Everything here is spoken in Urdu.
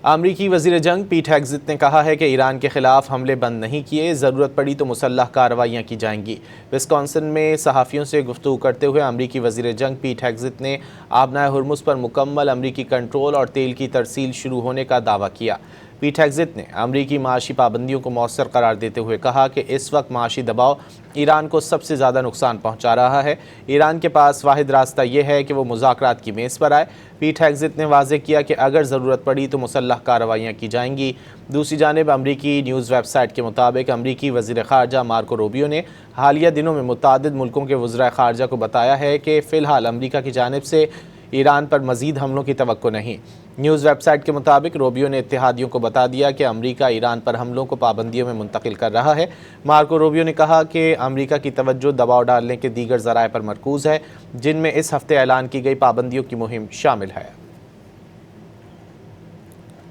امریکی وزیر جنگ پیٹ ہیگزت نے کہا ہے کہ ایران کے خلاف حملے بند نہیں کیے، ضرورت پڑی تو مسلح کارروائیاں کی جائیں گی۔ وسکانسن میں صحافیوں سے گفتگو کرتے ہوئے امریکی وزیر جنگ پیٹ ہیگزت نے آبنائے ہرمز پر مکمل امریکی کنٹرول اور تیل کی ترسیل شروع ہونے کا دعویٰ کیا۔ پیٹ ہیگزت نے امریکی معاشی پابندیوں کو مؤثر قرار دیتے ہوئے کہا کہ اس وقت معاشی دباؤ ایران کو سب سے زیادہ نقصان پہنچا رہا ہے۔ ایران کے پاس واحد راستہ یہ ہے کہ وہ مذاکرات کی میز پر آئے۔ پیٹ ہیگزت نے واضح کیا کہ اگر ضرورت پڑی تو مسلح کارروائیاں کی جائیں گی۔ دوسری جانب امریکی نیوز ویب سائٹ کے مطابق امریکی وزیر خارجہ مارکو روبیو نے حالیہ دنوں میں متعدد ملکوں کے وزرائے خارجہ کو بتایا ہے کہ فی الحال امریکہ کی جانب سے ایران پر مزید حملوں کی توقع نہیں۔ نیوز ویب سائٹ کے مطابق روبیو نے اتحادیوں کو بتا دیا کہ امریکہ ایران پر حملوں کو پابندیوں میں منتقل کر رہا ہے۔ مارکو روبیو نے کہا کہ امریکہ کی توجہ دباؤ ڈالنے کے دیگر ذرائع پر مرکوز ہے، جن میں اس ہفتے اعلان کی گئی پابندیوں کی مہم شامل ہے۔